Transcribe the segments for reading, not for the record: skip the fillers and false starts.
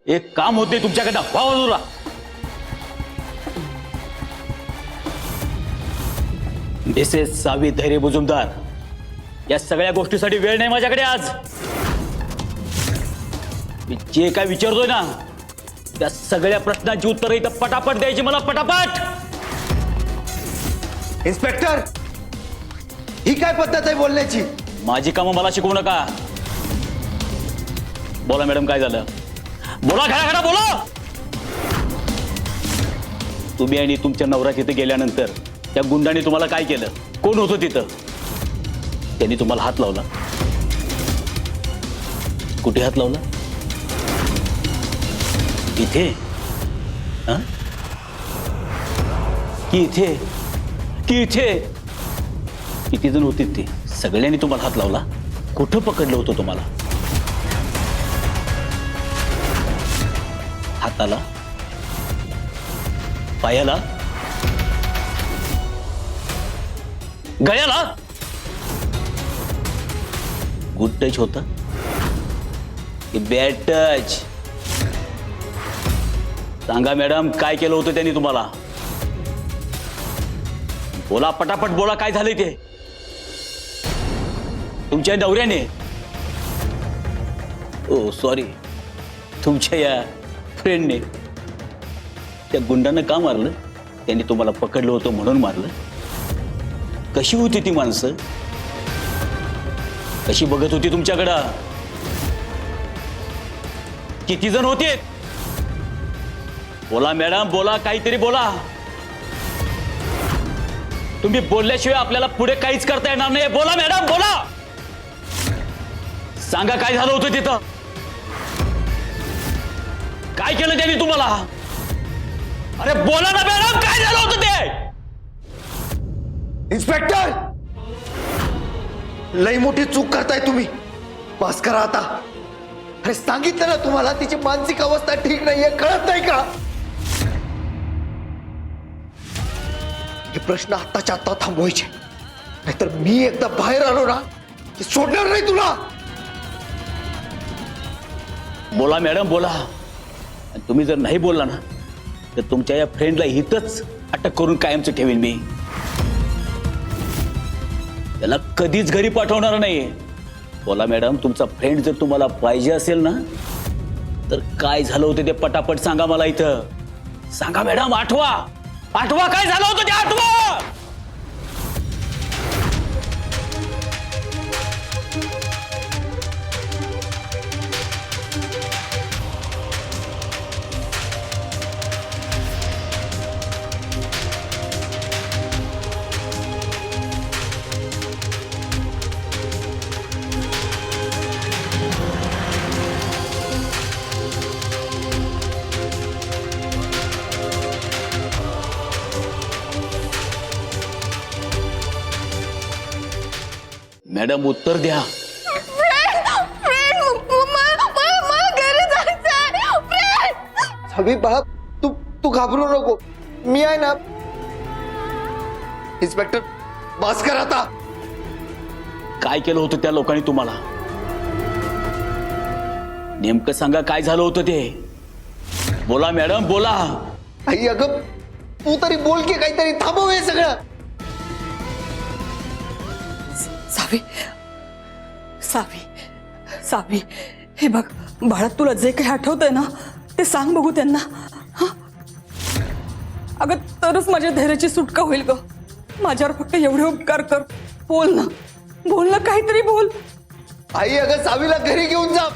एक काम होते तुमच्याकडनं, व्हा बाजूला. मिसेस सावी धैर्य मुजुमदार, या सगळ्या गोष्टीसाठी वेळ नाही माझ्याकडे आज. मी जे काय विचारतोय ना त्या सगळ्या प्रश्नांची उत्तरं इथं पटापट द्यायची मला, पटापट. इन्स्पेक्टर, ही काय पद्धत आहे बोलण्याची? माझी कामं मला शिकवू नका. बोला मॅडम, काय झालं? बोला, घडा बोला. तुम्ही आणि तुमच्या नवरा तिथे गेल्यानंतर त्या गुंडाने तुम्हाला काय केलं? कोण होतं तिथं? त्यांनी तुम्हाला हात लावला. कुठे हात लावला? इथे? हं? की इथे? की इथे? किती जण होते ते? सगळ्यांनी तुम्हाला हात लावला? कुठं पकडलं होतं तुम्हाला? हाताला? पायाला? गळ्याला? गुड टच होता की बॅड टच? सांगा मॅडम, काय केलं होतं त्यांनी तुम्हाला? बोला, पटापट बोला, काय झालंय ते? तुमच्या नवऱ्याने? ओ सॉरी, तुमच्या या फ्रेंडने त्या गुंडांना का मारलं? त्यांनी तुम्हाला पकडलं होतं म्हणून मारलं? कशी होती ती माणसं? कशी बघत होती तुमच्याकडं? किती जण होते? बोला मॅडम, बोला, काहीतरी बोला. तुम्ही बोलल्याशिवाय आपल्याला पुढे काहीच करता येणार नाही. बोला मॅडम, बोला. सांगा, काय झालं होतं तिथं? काय केलं त्यांनी तुम्हाला? अरे बोला ना मॅडम, काय झालं होतं ते? इन्स्पेक्टर, लई मोठी चूक करताय तुम्ही. पास करा आता. अरे सांगितलं ना तुम्हाला, तिची मानसिक अवस्था ठीक नाहीये, कळत नाही का? हे प्रश्न आत्ताच्या आत्ता थांबवायचे, नाहीतर मी एकदा बाहेर आलो ना की सोडणार नाही तुला. बोला मॅडम, बोला. तुम्ही जर नाही बोलला ना तर तुमच्या या फ्रेंडला इथंच अटक करून कायमचं ठेवीन मी. त्याला कधीच घरी पाठवणार नाही. बोला मॅडम, तुमचा फ्रेंड जर तुम्हाला पाहिजे असेल ना तर काय झालं होतं ते पटापट सांगा मला इथं. सांगा मॅडम, आठवा आठवा, काय झालं होतं ते आठवा. मॅडम, उत्तर द्या. हवी बाळा, तू तू घाबरू नको, मी आहे ना. इन्स्पेक्टर, पास करा आता. काय केलं होतं त्या लोकांनी तुम्हाला? नेमकं सांगा, काय झालं होतं ते? बोला मॅडम, बोला. आई अगं, तू तरी बोल की, काहीतरी थांबव हे सगळं. सावी, सावी, सावी, हे बघ बाळा, तुला जे काही आठवतंय ना ते सांग बघू त्यांना. अगं, तरच माझ्या धैर्याची सुटका होईल ग. माझ्यावर फक्त एवढे उपकार कर. बोल ना, बोल ना, काहीतरी बोल. आई अगं, सावीला घरी घेऊन जा.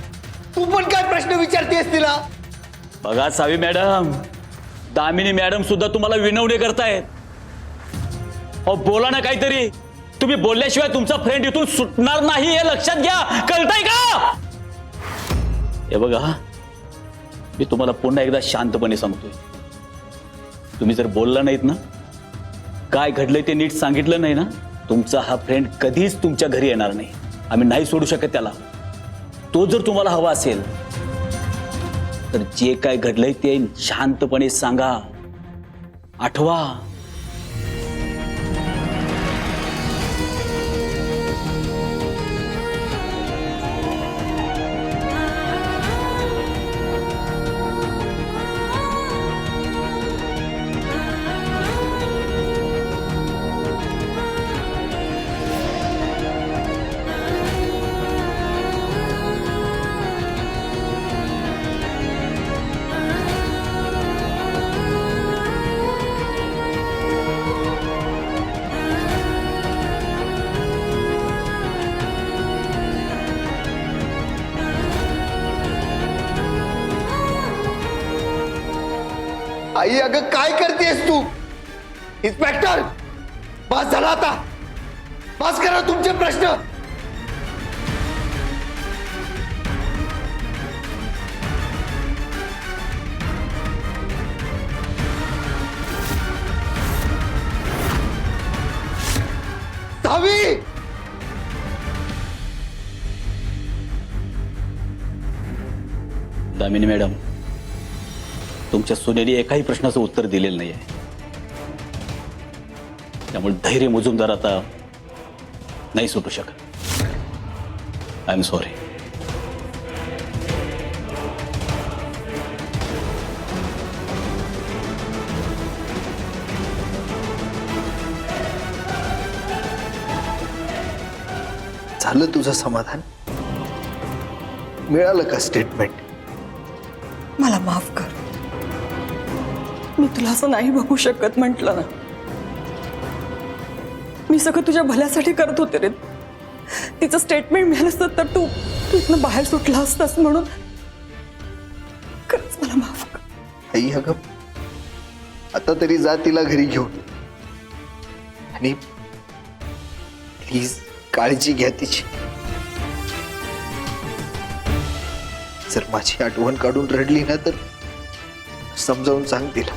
तू पण काय प्रश्न विचारतेस तिला? बघा सावी मॅडम, दामिनी मॅडम सुद्धा तुम्हाला विनवणे करतायत. अहो बोला ना काहीतरी. तुम्ही बोलल्याशिवाय तुमचा फ्रेंड इथून सुटणार नाही, हे लक्षात घ्या. कळतंय का? हे बघा, मी तुम्हाला पुन्हा एकदा शांतपणे सांगतोय. तुम्ही जर बोलला नाहीत ना, काय घडलंय ते नीट सांगितलं नाही ना, तुमचा हा फ्रेंड कधीच तुमच्या घरी येणार नाही. आम्ही नाही सोडू शकत त्याला. तो जर तुम्हाला हवा असेल तर जे काय घडलंय ते शांतपणे सांगा, आठवा. आई अगं काय करतेस तू? इन्स्पेक्टर, बस झाला आता. बस करा तुमचे प्रश्न. सावी, दामिनी मॅडम, तुमच्या सुनेने एकाही प्रश्नाचं उत्तर दिलेलं नाही आहे. त्यामुळे धैर्य मुजुमदार आता नाही सुटू शकत. I am sorry. झालं तुझं समाधान? मिळालं का स्टेटमेंट? मला माफ कर. मी तुला असं नाही बघू शकत म्हटलं ना. मी सगळं तुझ्या भल्यासाठी करत होते रे. तिचं स्टेटमेंट मिळालं असतं तर तू इथनं बाहेर सुटला असतास म्हणून. खरंच मला माफ कर. आई अगं, आता तरी जा तिला घरी घेऊन. आणि प्लीज काळजी घ्या तिची. जर माझी आठवण काढून रडली ना तर समजावून सांग तिला.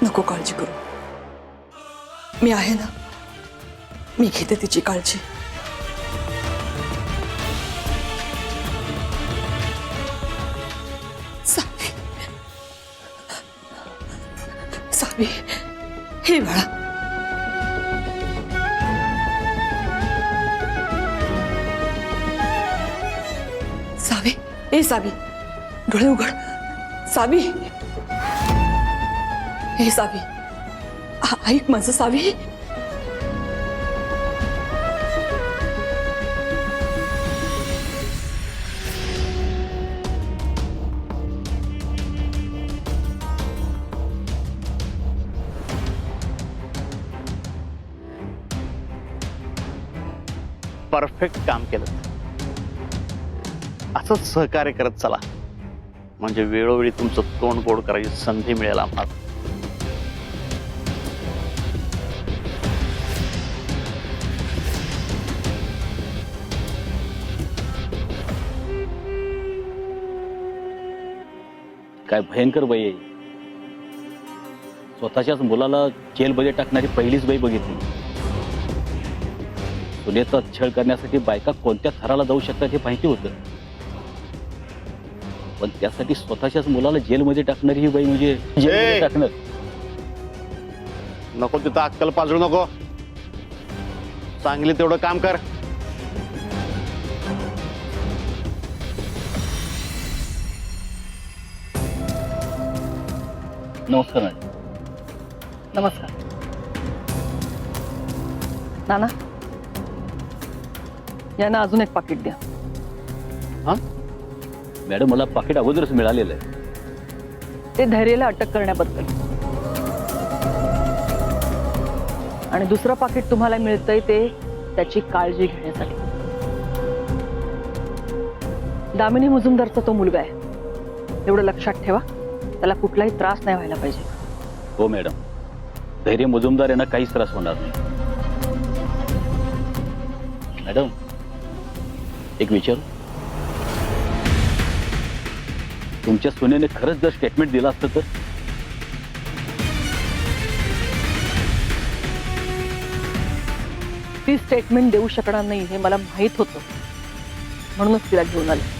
नको काळजी करू. मी आहे ना. मी घेते तिची काळजी. सावी, सावी, हे बाळा. सावी, ए सावी, डोळे उघड. सावी, हे सावी, ऐक माझं सावी. परफेक्ट काम केलं. असंच सहकार्य करत चला, म्हणजे वेळोवेळी तुमचं तोंड गोड करायची संधी मिळेल आम्हाला. काय भयंकर बाई आहे. स्वतःच्याच मुलाला जेलमध्ये टाकणारी पहिलीच बाई बघितली. सुनेचा छळ करण्यासाठी बायका कोणत्या थराला जाऊ शकतात हे माहिती होतं, पण त्यासाठी स्वतःच्याच मुलाला जेलमध्ये टाकणारी ही बाई म्हणजे जेलमध्ये टाकणार. नको तिथं अक्कल पाजळू नको. चांगली तेवढं काम कर. नमस्कार मॅडम. नमस्कार. नाना, यांना अजून एक पाकिट द्या. हा मॅडम, मला पाकिट अगोदरच मिळालेलं आहे. ते धैर्यला अटक करण्याबद्दल. आणि दुसरं पाकिट तुम्हाला मिळतंय ते त्याची काळजी घेण्यासाठी. दामिनी मुजुमदारचा तो मुलगा आहे, एवढं लक्षात ठेवा. त्याला कुठलाही त्रास नाही व्हायला पाहिजे. हो मॅडम, धैर्य मुजुमदार यांना काहीच त्रास होणार नाही. मॅडम, एक विचारू. तुमच्या सुनेने खरंच जर स्टेटमेंट दिलं असतं तर? ती स्टेटमेंट देऊ शकणार नाही हे मला माहित होतं, म्हणूनच तिला घेऊन आले.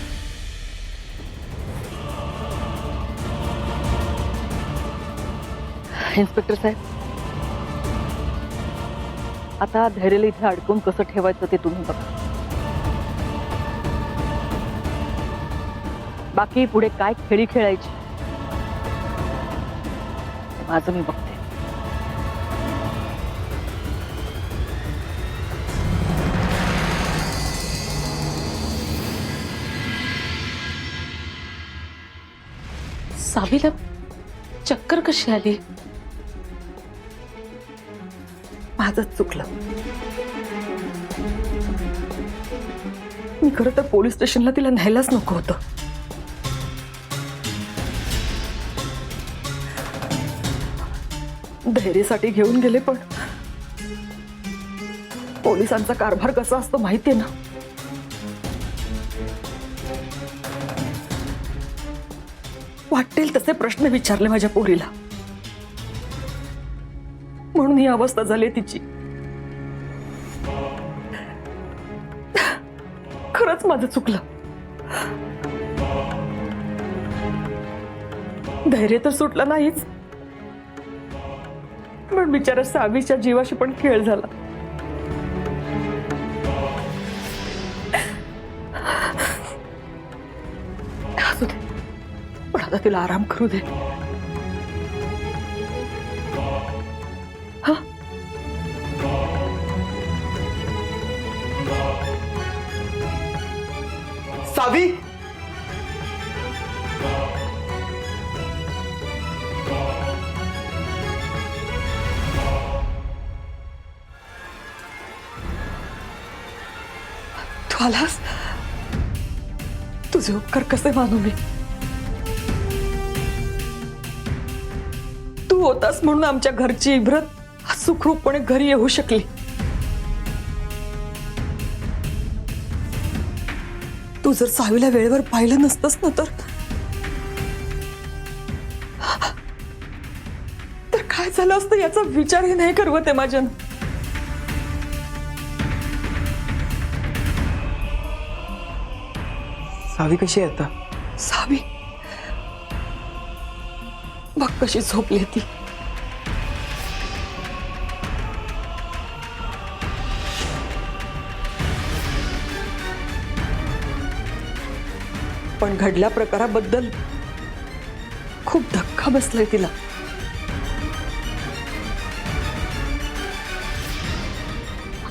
इन्स्पेक्टर साहेब, आता धैर्यला इथे अडकून कसं ठेवायचं ते तुम्ही बघा. बाकी पुढे काय खेळी खेळायची माझं मी बघते. सावीला चक्कर कशी आली? माझंच चुकलं. मी खरं तर पोलीस स्टेशनला तिला न्यायलाच नको होतं. धैर्यासाठी घेऊन गेले, पण पोलिसांचा कारभार कसा असतो माहितीये ना. वाटेल तसे प्रश्न विचारले माझ्या पोरीला, म्हणून ही अवस्था झाली तिची. खरंच माझं चुकलं. धैर्य तर सुटलं नाहीच, पण बिचारा सावीच्या जीवाशी पण खेळ झाला. असू दे, पण आता तिला आराम करू दे. हा, सावी, तू आलास. तुझे उपकार कसे मानू मी. तू होतास म्हणून आमच्या घरची इब्रत सुखरूपपणे घरी येऊ शकली. तू जर सावीला वेळेवर पाहिलं नसतंस ना, तर काय झालं असतं याचा विचारही नाही करवत आहे माझ्यानं. सावी कशी आहे आता? सावी बघ कशी झोपली ती. पण घडल्या प्रकाराबद्दल खूप धक्का बसलाय तिला.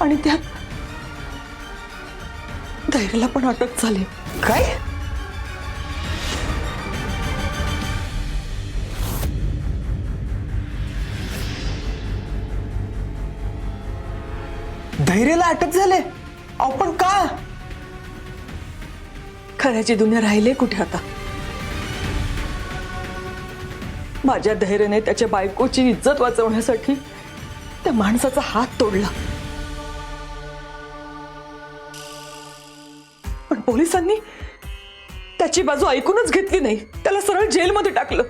आणि त्यात धैर्याला पण अटक झाली. काय? धैर्याला अटक झाले? अहो पण का? खऱ्याची दुनिया राहिले कुठे आता. माझ्या धैर्याने त्याच्या बायकोची इज्जत वाचवण्यासाठी त्या माणसाचा हात तोडला, पण पोलिसांनी त्याची बाजू ऐकूनच घेतली नाही. त्याला सरळ जेलमध्ये टाकलं.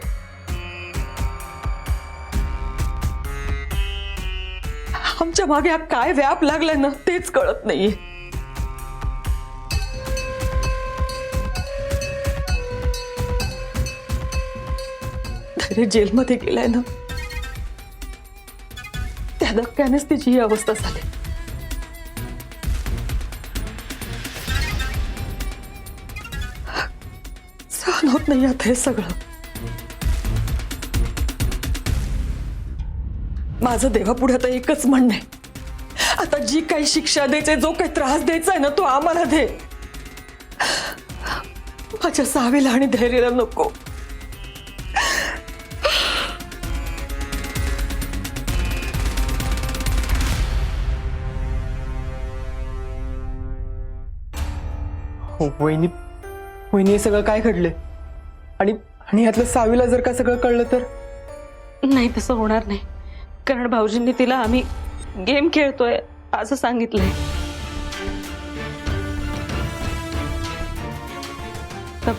आमच्या मागे हा काय व्याप लागलाय ना तेच कळत नाहीये. धैर्य जेलमध्ये गेलाय ना, त्या धक्क्यानेच तिची ही अवस्था झाली. सहन होत नाही आता हे सगळं. माझं देवापुढे आता एकच म्हणणं आहे, आता जी काही शिक्षा द्यायची, जो काही त्रास द्यायचा आहे ना, तो आम्हाला दे. माझ्या सावीला आणि धैर्याला नको. वहिनी, वहिनी हे सगळं काय घडले? आणि आणि यातलं सावीला जर का सगळं कळलं तर? नाही, तसं होणार नाही. कारण भाऊजींनी तिला आम्ही गेम खेळतोय असं सांगितलंय. तर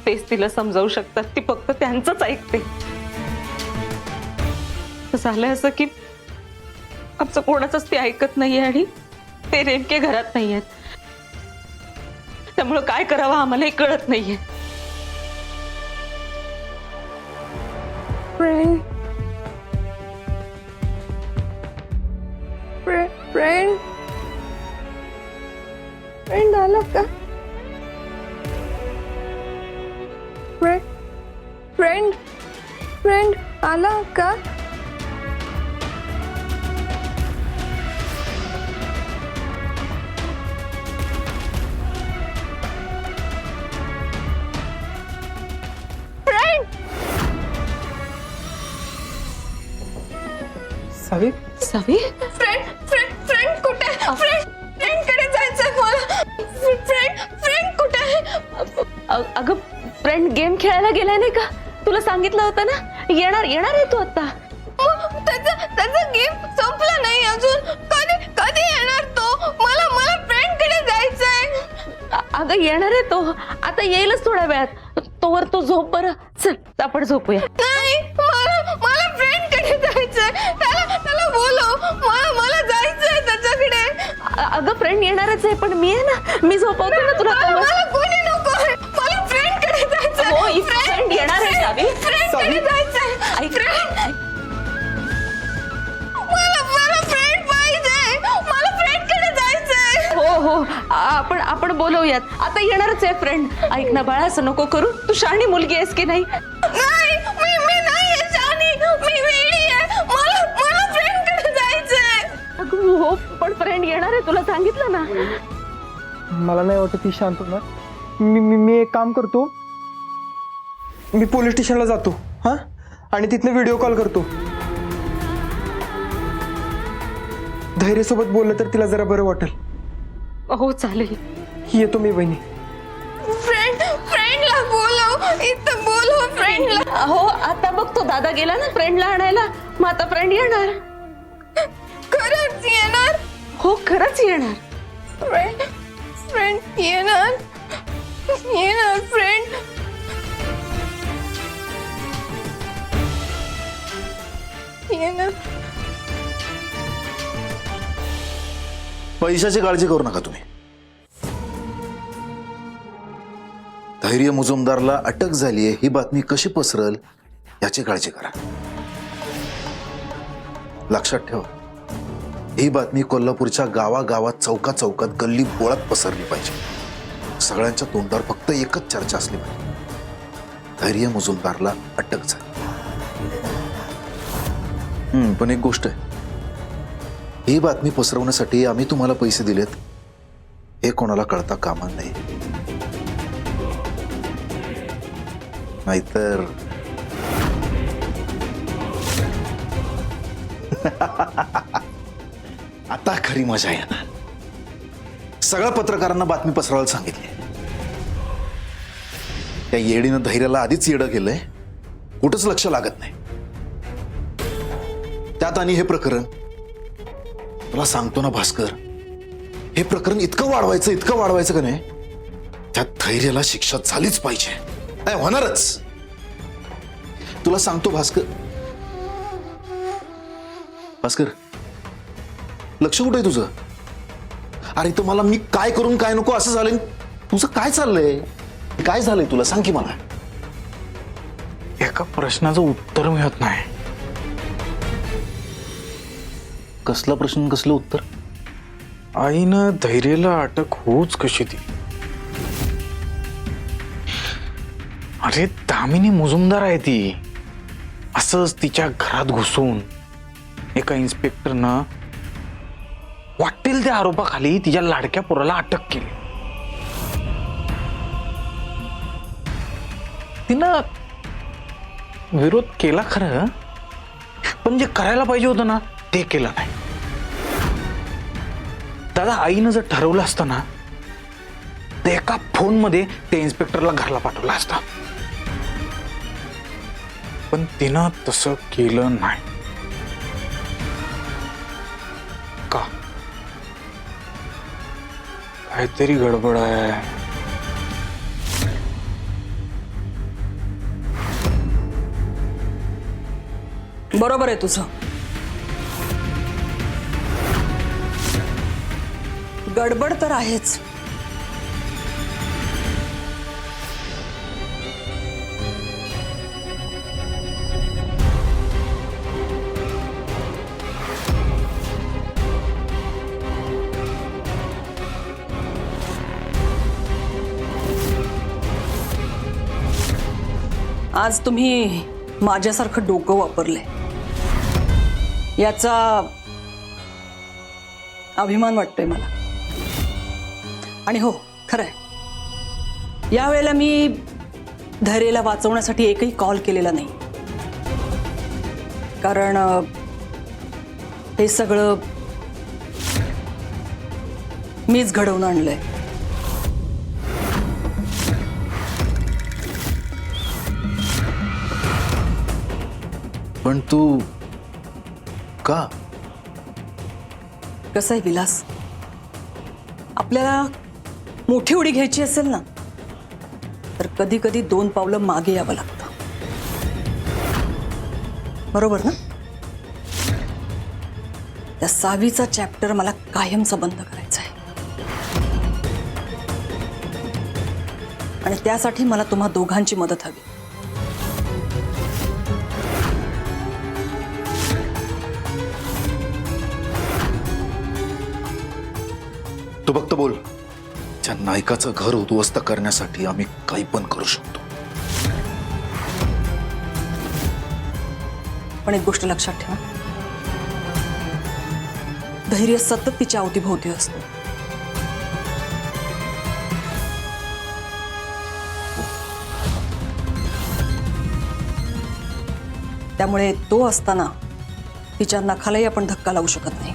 तेच तिला समजावू शकतात. ती फक्त त्यांचंच ऐकते. झालंय असं की आमचं कोणाचंच ती ऐकत नाहीये आणि ते नेमके घरात नाहीयेत. त्यामुळं काय करावं आम्हालाही कळत नाहीये. फ्रेंड फ्रेंड आला का? फ्रेंड आला का? सावी, सावी, फ्रेंड कुठे? फ्रेंड कडे जायचंय मला. फ्रेंड कुठे? अगं फ्रेंड गेम खेळायला गेलाय नाही का? तुला सांगितलं होतं ना, येणार आहे तो आता. त्याचं त्याचा गेम संपला नाही अजून. कधी कधी येणार तो? मला मला फ्रेंड कडे जायचंय. अगं येणार आहे तो, आता येईलच थोड्या वेळात. तोवर तू झोप बरं. चल आपण झोपूया. नाही, मला मला फ्रेंड कडे जायचंय. त्याला बोलव. मला जायचंय त्याच्याकडे. अगं फ्रेंड येणारच आहे, पण मी आहे ना, मी झोपवते ना तुला तोवर. मला कोणी नकोय. मला फ्रेंड कडे जायचंय. हो, ही friend येणार आहे, सावी. फ्रेंड कडे जायचंय. ऐक. मला फ्रेंड पाहिजे. मला फ्रेंड कडे जायचंय. हो आपण बोलवूयात. आता येणारच आहे फ्रेंड. ऐक ना बाळा, असं नको करू. तू शहाणी मुलगी आहेस की नाही? नाही, मी नाहीये शहाणी. मी वेडी आहे. मला फ्रेंड कडे जायचंय. अगं हो, पण फ्रेंड येणार आहे, तुला सांगितलं ना. मला नाही वाटत ती शांत होणार. मी एक काम करतो, मी पोलीस स्टेशनला जातो हा, आणि तिथनं व्हिडिओ कॉल करतो. धैर्यसोबत बोललं तर तिला जरा बरं वाटेल. हो चालेल. येतो मी बहिणी. फ्रेंडला बोलव. इथं बोलव फ्रेंडला. हो आता बघ, तो दादा गेला ना फ्रेंडला आणायला, मग आता फ्रेंड येणार. खरंच येणार. हो खरंच येणार. फ्रेंड येणार. फ्रेंड. येणार. पैशाची काळजी करू नका तुम्ही. धैर्य मुजुमदारला अटक झालीये ही बातमी कशी पसरल याची काळजी करा. लक्षात ठेवा, ही बातमी कोल्हापूरच्या गावागावात चौका चौकात गल्ली बोळात पसरली पाहिजे. सगळ्यांच्या तोंडावर फक्त एकच चर्चा असली पाहिजे, धैर्य मुजुमदारला अटक झाली. पण एक गोष्ट आहे, ही बातमी पसरवण्यासाठी आम्ही तुम्हाला पैसे दिलेत हे कोणाला कळता कामा नये. नाहीतर आता खरी मजा येणार. सगळ्या पत्रकारांना बातमी पसरवायला सांगितली. त्या येडीनं धैर्याला आधीच येडं केलंय, कुठंच लक्ष लागत नाही. त्यात आणि हे प्रकरण, तुला सांगतो ना भास्कर, हे प्रकरण इतकं वाढवायचं का नाही, त्यात धैर्याला शिक्षा झालीच पाहिजे. नाही होणारच. तुला सांगतो भास्कर, लक्ष कुठे आहे तुझं? अरे तर मला मी काय करून काय नको असं झालं. तुझं काय चाललंय? काय झालंय तुला सांग की मला. एका प्रश्नाचं उत्तर मिळत नाही. कसला प्रश्न, कसलं उत्तर? आईनं धैर्याला अटक होच कशी ती? अरे दामिनी मुजुमदार आहे ती. असंच तिच्या घरात घुसून एका इन्स्पेक्टरनं वाटेल त्या आरोपाखाली तिच्या लाडक्या पोराला अटक केली. तिनं विरोध केला खरं, पण जे करायला पाहिजे होतं ना ते केलं नाही. दादा, आईनं जर ठरवलं असतं ना तर एका फोनमध्ये ते इन्स्पेक्टरला घरला पाठवलं असतं, पण तिनं तसं केलं नाही. का? काहीतरी गडबड आहे. बरोबर आहे तुझं. गडबड तर आहेच. आज तुम्ही माझ्यासारखं डोकं वापरले, याचा अभिमान वाटतोय मला. आणि हो, खरंय, यावेळेला मी धैर्याला वाचवण्यासाठी एकही कॉल केलेला नाही. कारण हे सगळं मीच घडवून आणलंय. पण तू का? कसं आहे विलास, आपल्याला मोठी उडी घ्यायची असेल ना तर कधी कधी 2 पावलं मागे यावं लागतं, बरोबर ना? त्या सावीचा चॅप्टर मला कायमचा बंद करायचा आहे आणि त्यासाठी मला तुम्हा दोघांची मदत हवी. तू फक्त बोल. त्या नायकाचं घर उद्ध्वस्त करण्यासाठी आम्ही काही पण करू शकतो. पण एक गोष्ट लक्षात ठेवा, धैर्य सतत तिच्या अवतीभोवती असतो. त्यामुळे तो असताना तिच्या नखालाही आपण धक्का लावू शकत नाही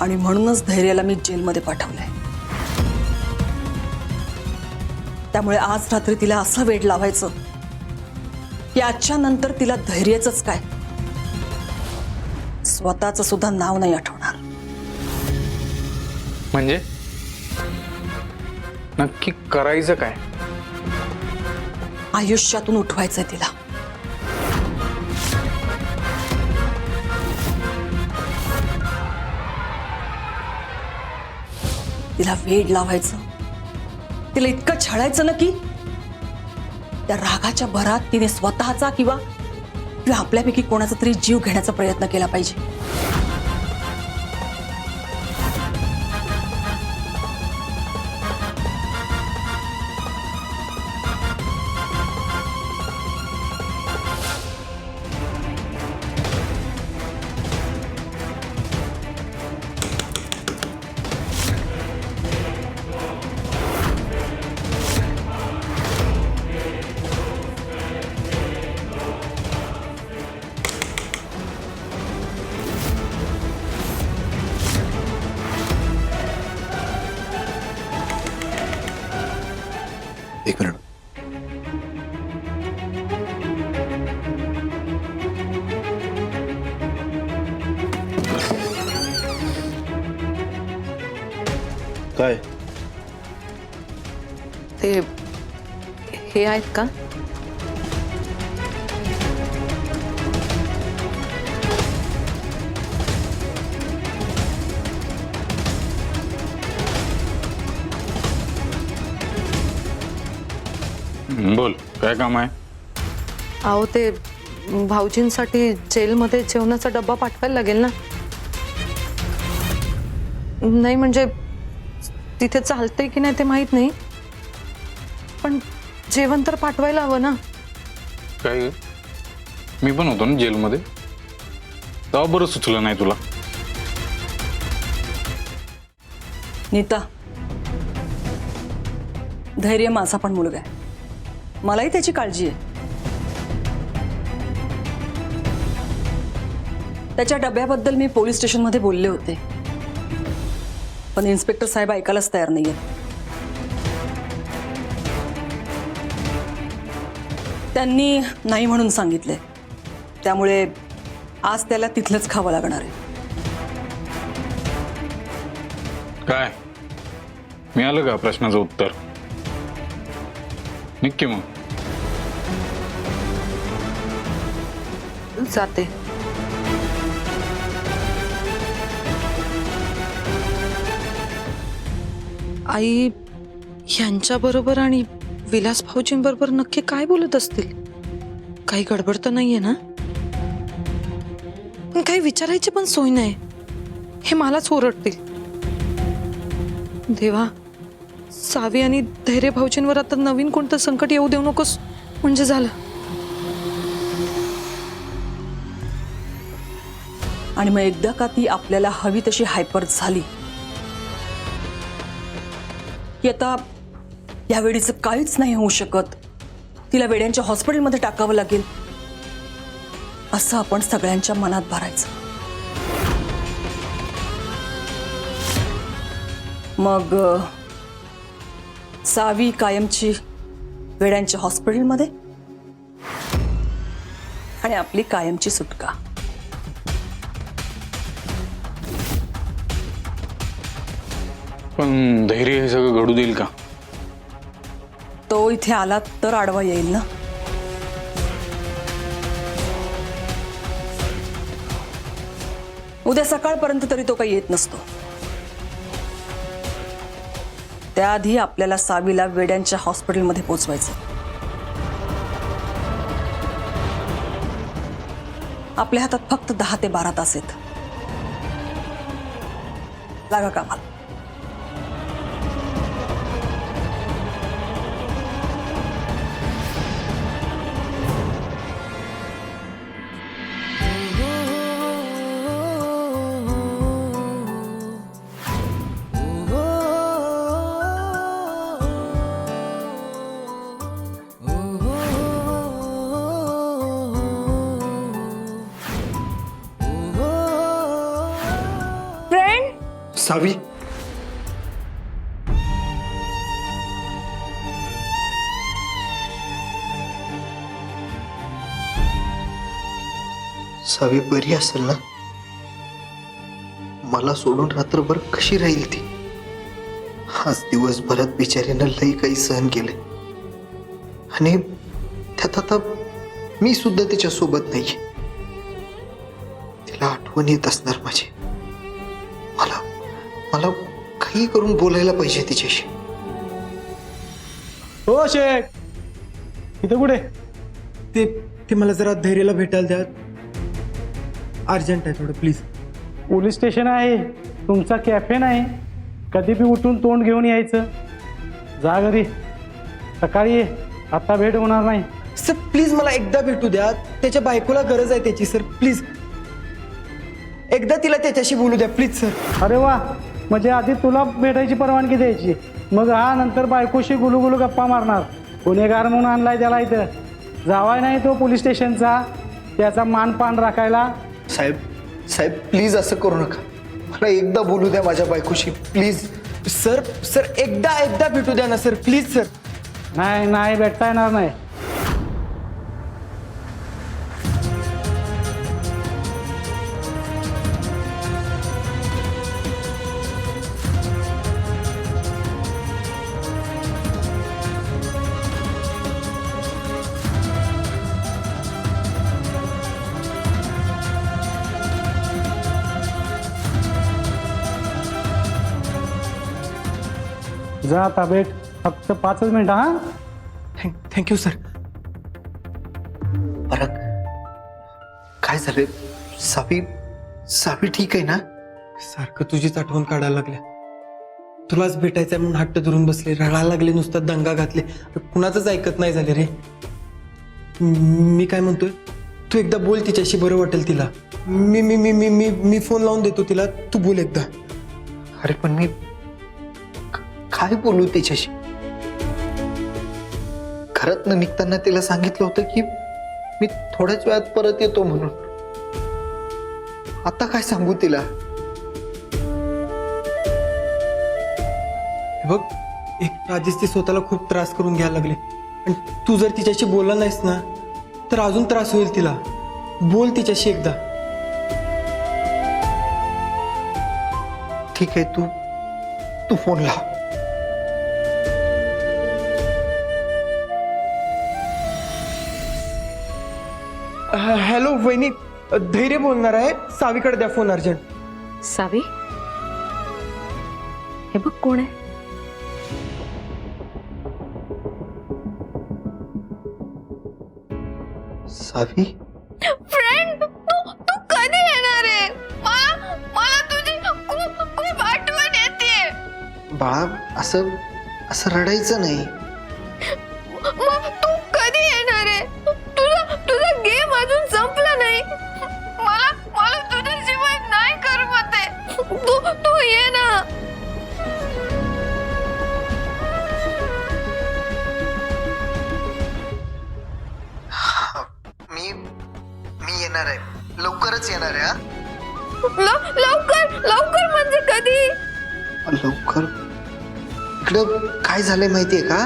आणि म्हणूनच धैर्याला मी जेलमध्ये पाठवलंय. त्यामुळे आज रात्री तिला असं वेड लावायचं की आजच्या नंतर तिला धैर्याचंच काय, स्वतःचं सुद्धा नाव नाही आठवणार. म्हणजे नक्की करायचं काय? आयुष्यातून उठवायचंय तिला. तिला वेड लावायचं, तिला इतकं छळायचं ना की त्या रागाच्या भरात तिने स्वतःचा किंवा आपल्यापैकी कोणाचा तरी जीव घेण्याचा प्रयत्न केला पाहिजे. एक मिनिट. काय? ते हे आहेत का? बोल, काय काम आहे? अहो ते भाऊजींसाठी जेलमध्ये जेवणाचा डब्बा पाठवायला लागेल ना. नाही म्हणजे तिथे चालतंय की नाही ते माहित नाही, पण जेवण तर पाठवायला हवं ना. काय ग? मी पण होतो ना जेलमध्ये, तेव्हा बरं सुचलं नाही तुला. नीता, धैर्य माझा पण मुलगा आहे, मलाही त्याची काळजी आहे. त्याच्या डब्याबद्दल मी पोलीस स्टेशनमध्ये बोलले होते, पण इन्स्पेक्टर साहेब ऐकायलाच तयार नाहीये. त्यांनी नाही म्हणून सांगितले, त्यामुळे आज त्याला तिथलंच खावं लागणार आहे. काय मिळालं का प्रश्नाचं उत्तर? नक्की मग जाते. आई यांच्याबरोबर आणि विलास भाऊजींबरोबर नक्की काय बोलत असतील? काही गडबड तर नाहीये ना? पण काही विचारायची पण सोय नाही, हे मलाच ओरडतील. देवा, सावी आणि धैर्य भाऊजींवर आता नवीन कोणतं संकट येऊ देऊ नकोस म्हणजे झालं. आणि मग एकदा का ती आपल्याला हवी तशी हायपर झाली की आता या वेळीचं काहीच नाही होऊ शकत, तिला वेड्यांच्या हॉस्पिटलमध्ये टाकावं लागेल, असं आपण सगळ्यांच्या मनात भरायचं. मग सावी कायमची वेड्यांच्या हॉस्पिटलमध्ये आणि आपली कायमची सुटका. पण धैर्य हे सगळं घडू देईल का? तो इथे आला तर आडवा येईल ना. उद्या सकाळपर्यंत तरी तो काही येत नसतो. त्याआधी आपल्याला सावीला वेड्यांच्या हॉस्पिटलमध्ये पोहोचवायचं. आपल्या हातात फक्त 10 ते 12 तास आहेत. लागा कामाला. सावी, सावी बरी असेल ना? मला सोडून रात्रभर कशी राहील ती? आज दिवसभरात बिचारीनं लई काही सहन केले आणि त्यात आता मी सुद्धा तिच्या सोबत नाहीये. तिला आठवण येत असणार माझी. मला काही करून बोलायला पाहिजे तिच्याशी. हो शेठ, इथं कुठे? ते ते मला जरा धैर्याला भेटायला द्या. अर्जंट आहे थोडं, प्लीज. पोलीस स्टेशन आहे, तुमचा कॅफे नाही. कधी बी उठून तोंड घेऊन यायचं. जा घरी, सकाळी ये. आता भेट होणार नाही. सर प्लीज मला एकदा भेटू द्या. त्याच्या बायकोला गरज आहे त्याची. सर प्लीज एकदा तिला त्याच्याशी बोलू द्या प्लीज सर. अरे वा, म्हणजे आधी तुला भेटायची परवानगी द्यायची, मग हा नंतर बायकोशी गुलुगुलू गप्पा मारणार. गुन्हेगार म्हणून आणलाय त्याला इथं. जावाय नाही तो पोलीस स्टेशनचा, त्याचा मानपान राखायला. साहेब साहेब प्लीज असं करू नका. मला एकदा बोलू द्या माझ्या बायकोशी प्लीज. सर सर एकदा भेटू द्या ना सर प्लीज सर. नाही नाही, भेटता येणार नाही. जा आता भेट, फक्त 5 मिनिटं. हा, थँक्यू सर. परत काय झालं? सावी सावी ठीक आहे ना? सारखं तुझीच आठवण काढायला लागल्या. तुलाच भेटायचंय म्हणून हट्ट धरून बसले, रडायला लागले, नुसता दंगा घातले. कुणाचंच ऐकत नाही झाले रे. मी काय म्हणतोय, तू एकदा बोल तिच्याशी, बरं वाटेल तिला. मी मी मी मी मी मी फोन लावून देतो तिला, तू बोल एकदा. अरे पण मी काय बोलू तिच्याशी? घरातनं निघताना तिला सांगितलं होतं की मी थोड्याच वेळात परत येतो म्हणून. आता काय सांगू तिला? बघ, एक आधीच ती स्वतःला खूप त्रास करून घ्यायला लागले आणि तू जर तिच्याशी बोलला नाहीस ना तर अजून त्रास होईल तिला. बोल तिच्याशी एकदा. ठीक आहे, तू फोन लाव. हॅलो वहिनी, धैर्य बोलणार आहे. सावीकडे द्या फोन अर्जंट. सावी, हे बघ कोण आहे. सावी, फ्रेंड, तू कधी येणार आहे? मला तुझी खूप आठवण येते. बाळा, असं रडायचं नाही. मग तू कधी येणार आहे? तुझा गेम अजून संपला नाही. मला तुझ्याशिवाय नाही करमत आहे. तू ये ना. मी येणार आहे, लवकरच येणार आहे. लवकर म्हणजे कधी? लवकर? इकडं काय झालंय माहितीये का?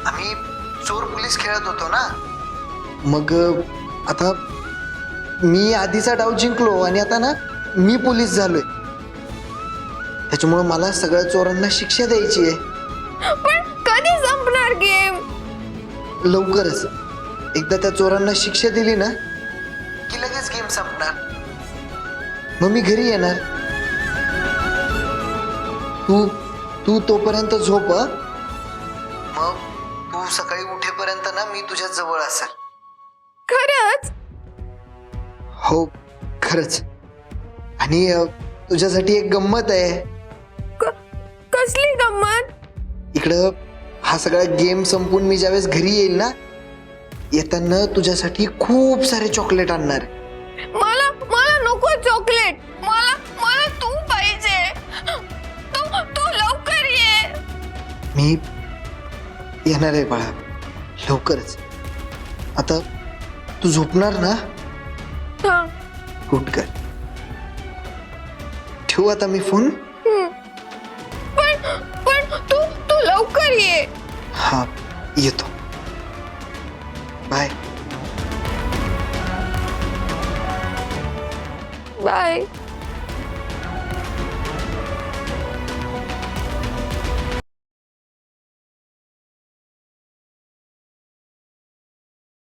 आम्ही चोर पोलीस खेळत होतो ना, मग आता मी आधीचा डाव जिंकलो आणि आता ना मी पोलीस झालोय. त्याच्यामुळे मला सगळ्या चोरांना शिक्षा द्यायची आहे. पण कधी संपणार गेम? लवकरच. एकदा त्या चोरांना शिक्षा दिली ना की लगेच गेम संपणार. मग मी घरी येणार. तू तू तोपर्यंत झोप हं? मग तू सकाळी उठेपर्यंत ना मी तुझ्या जवळ असेल. खरंच? हो खरंच. आणि तुझ्यासाठी एक गंमत आहे. कसली गंमत? इकडं हा सगळा गेम संपून मी ज्यावेळेस घरी येईल ना येताना तुझ्यासाठी खूप सारे चॉकलेट आणणार. मला मला नको चॉकलेट. मला मला तू पाहिजे. तू तू लवकर ये. मी येणार आहे बाळा लवकरच. आता तू झोपणार ना? हा. गुड कर. ठेवू आता मी फोन? पण तू तू लवकर ये. हा येतो. बाय. बाय.